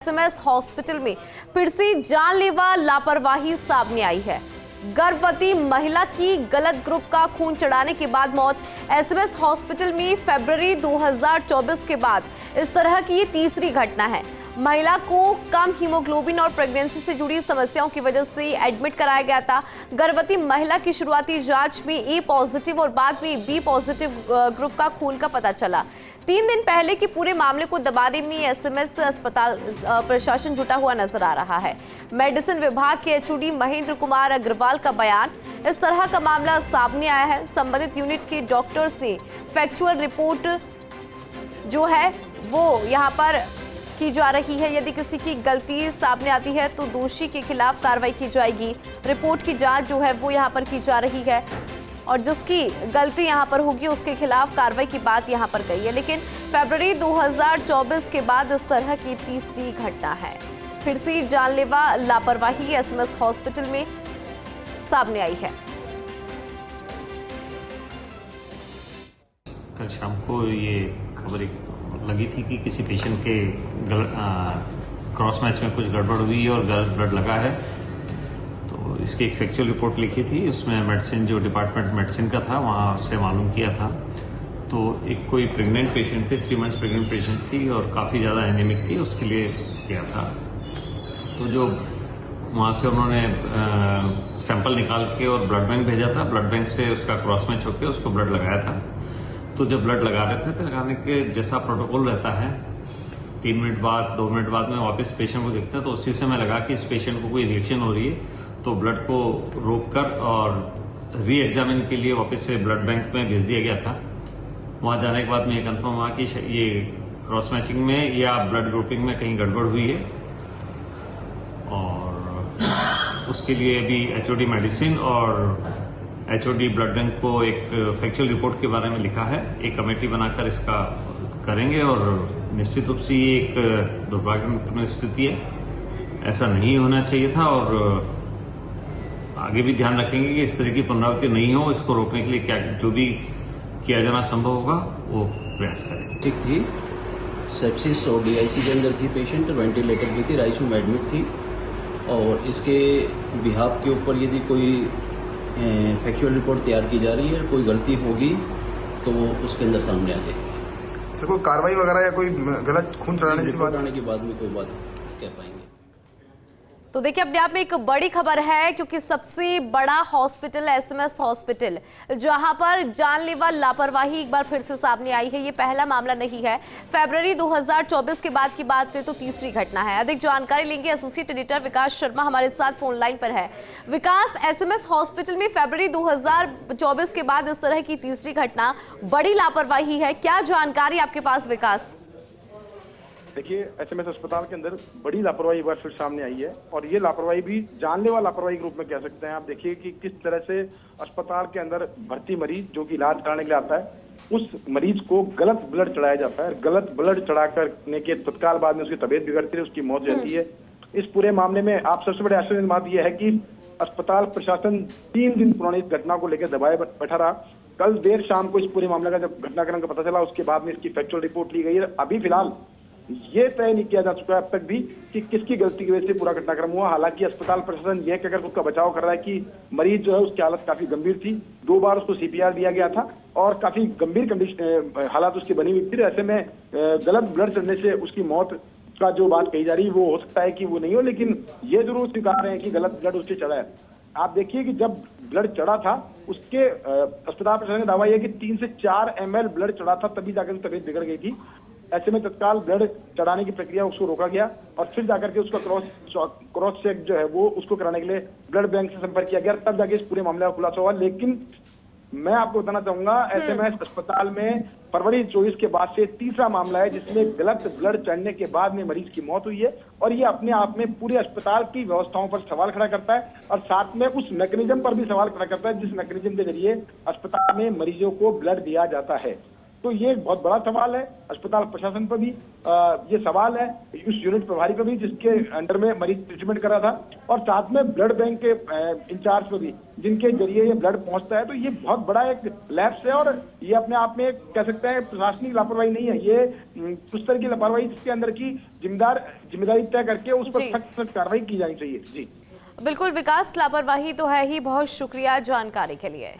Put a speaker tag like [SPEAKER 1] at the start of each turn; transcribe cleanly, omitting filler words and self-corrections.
[SPEAKER 1] SMS hospital में फिर से जानलेवा लापरवाही सामने आई है। गर्भवती महिला की गलत ग्रुप का खून चढ़ाने के बाद मौत। एसएमएस हॉस्पिटल में फरवरी 2024 के बाद इस तरह की ये तीसरी घटना है। महिला को कम हीमोग्लोबिन और प्रेगनेंसी से जुड़ी समस्याओं की वजह से एडमिट कराया गया था। गर्भवती महिला की शुरुआती जांच में ए पॉजिटिव और बाद में बी पॉजिटिव ग्रुप का खून का पता चला। 3 दिन पहले के पूरे मामले को दबाने में एसएमएस अस्पताल प्रशासन जुटा हुआ नजर आ रहा है। मेडिसिन विभाग के एचओडी महेंद्र कुमार अग्रवाल का बयान, इस तरह का मामला सामने आया है। संबंधित यूनिट के डॉक्टर्स ने फैक्चुअल रिपोर्ट जो है वो यहाँ पर की जा रही है। यदि किसी की गलती सामने आती है तो दोषी के खिलाफ कार्रवाई की जाएगी। रिपोर्ट की जांच जो है वो यहाँ पर की जा रही है और जिसकी गलती यहाँ पर होगी उसके खिलाफ कार्रवाई की बात यहाँ पर कही है। लेकिन फरवरी 2024 के बाद इस तरह की तीसरी घटना है। फिर से जानलेवा लापरवाही एसएमएस हॉस्पिटल में सामने आई है।
[SPEAKER 2] कल शाम को ये खबर लगी थी कि किसी पेशेंट के क्रॉस मैच में कुछ गड़बड़ हुई और गलत ब्लड लगा है। तो इसकी एक फैक्चुअल रिपोर्ट लिखी थी। उसमें मेडिसिन जो डिपार्टमेंट मेडिसिन का था वहाँ से मालूम किया था। तो एक कोई प्रेग्नेंट पेशेंट थे, 3 मंथ्स प्रेग्नेंट पेशेंट थी और काफ़ी ज़्यादा एनीमिक थी, उसके लिए किया था। तो जो वहाँ से उन्होंने सैंपल निकाल के और ब्लड बैंक भेजा था। ब्लड बैंक से उसका क्रॉस मैच होकर उसको ब्लड लगाया था। तो जब ब्लड लगा रहे थे तो लगाने के जैसा प्रोटोकॉल रहता है 3 मिनट बाद 2 मिनट बाद में वापस पेशेंट को देखते हैं। तो उसी से मैं लगा कि इस पेशेंट को कोई रिएक्शन हो रही है तो ब्लड को रोककर और री एग्जामिन के लिए वापस से ब्लड बैंक में भेज दिया गया था। वहाँ जाने के बाद में ये कंफर्म हुआ कि ये क्रॉस मैचिंग में या ब्लड ग्रुपिंग में कहीं गड़बड़ हुई है और उसके लिए भी एचओडी मेडिसिन और एचओडी ब्लड बैंक को एक फैक्चुअल रिपोर्ट के बारे में लिखा है। एक कमेटी बनाकर इसका करेंगे और निश्चित रूप से ये एक दुर्भाग्यपूर्ण स्थिति है, ऐसा नहीं होना चाहिए था और आगे भी ध्यान रखेंगे कि इस तरह की पुनरावृत्ति नहीं हो। इसको रोकने के लिए क्या जो भी किया जाना संभव होगा वो प्रयास करेंगे।
[SPEAKER 3] ठीक थी, सेप्सिस और डीआईसी के अंदर थी पेशेंट, वेंटिलेटर भी थी, आईसीयू में एडमिट थी और इसके बिहाफ के ऊपर यदि कोई फैक्चुअल रिपोर्ट तैयार की जा रही है, कोई गलती होगी तो वो उसके अंदर सामने आ जाएगी।
[SPEAKER 4] सर कोई कार्रवाई वगैरह या कोई गलत खून चढ़ाने
[SPEAKER 3] के बाद में कोई बात कह पाएंगे।
[SPEAKER 1] तो देखिए अपने आप में एक बड़ी खबर है क्योंकि सबसे बड़ा हॉस्पिटल एसएमएस हॉस्पिटल जहां पर जानलेवा लापरवाही एक बार फिर से सामने आई है। ये पहला मामला नहीं है। फरवरी 2024 के बाद की बात करें तो तीसरी घटना है। अधिक जानकारी लेंगे, एसोसिएट एडिटर विकास शर्मा हमारे साथ फोन लाइन पर है। विकास, एसएमएस हॉस्पिटल में फरवरी 2024 के बाद इस तरह की तीसरी घटना, बड़ी लापरवाही है, क्या जानकारी आपके पास विकास?
[SPEAKER 5] देखिए, एसएमएस अस्पताल के अंदर बड़ी लापरवाही एक बार फिर सामने आई है और ये लापरवाही भी जानलेवा लापरवाही के रूप में कह सकते हैं। आप देखिए कि किस तरह से अस्पताल के अंदर भर्ती मरीज जो कि इलाज कराने के लिए आता है उस मरीज को गलत ब्लड चढ़ाया जाता है। गलत ब्लड चढ़ा करने के तत्काल बाद में उसकी तबीयत बिगड़ती है, उसकी मौत जाती है। इस पूरे मामले में आप सबसे बड़े आश्चर्य की बात यह है कि अस्पताल प्रशासन 3 दिन पुरानी इस घटना को लेकर दबाए बैठा रहा। कल देर शाम को इस पूरे मामले का जब घटनाक्रम का पता चला उसके बाद में इसकी फैक्चुअल रिपोर्ट ली गई है। अभी फिलहाल ये तय नहीं किया जा चुका है अब तक भी कि किसकी गलती की वजह से पूरा घटनाक्रम हुआ। हालांकि अस्पताल प्रशासन यह कहकर उसका बचाव कर रहा है कि मरीज जो है उसकी हालत काफी गंभीर थी, 2 बार उसको सीपीआर दिया गया था और काफी गंभीर कंडीशन हालात उसकी बनी हुई थी। ऐसे में गलत ब्लड चढ़ने से उसकी मौत का जो बात कही जा रही है वो हो सकता है कि वो नहीं हो, लेकिन ये जरूर स्वीकार रहे हैं कि गलत ब्लड उसके चढ़ा है। आप देखिए कि जब ब्लड चढ़ा था उसके अस्पताल प्रशासन का दावा यह कि 3 से 4 ml ब्लड चढ़ा था, तभी जाकर तबीयत बिगड़ गई थी। ऐसे में तत्काल ब्लड चढ़ाने की प्रक्रिया उसको रोका गया और फिर जाकर के उसका क्रॉस चेक जो है वो उसको कराने के लिए ब्लड बैंक से संपर्क किया गया, तब जाके इस पूरे मामले का खुलासा हुआ। लेकिन मैं आपको बताना चाहूंगा एसएमएस अस्पताल में फरवरी 24 के बाद से तीसरा मामला है जिसमें गलत ब्लड चढ़ने के बाद में मरीज की मौत हुई है और ये अपने आप में पूरे अस्पताल की व्यवस्थाओं पर सवाल खड़ा करता है और साथ में उस मैकेनिज्म पर भी सवाल खड़ा करता है जिस मैकेनिज्म के जरिए अस्पताल में मरीजों को ब्लड दिया जाता है। तो ये एक बहुत बड़ा सवाल है अस्पताल प्रशासन पर भी। ये सवाल है उस यूनिट प्रभारी पर भी जिसके अंडर में मरीज ट्रीटमेंट कर रहा था, और साथ में ब्लड बैंक के इंचार्ज पर भी जिनके जरिए ये ब्लड पहुंचता है। तो ये बहुत बड़ा एक लैप्स है, और ये अपने आप में कह सकते हैं प्रशासनिक लापरवाही नहीं है, ये उस तरह की लापरवाही जिसके अंदर की जिम्मेदारी तय करके उस पर सख्त कार्रवाई की जानी चाहिए। जी
[SPEAKER 1] बिल्कुल विकास, लापरवाही तो है ही। बहुत शुक्रिया जानकारी के लिए।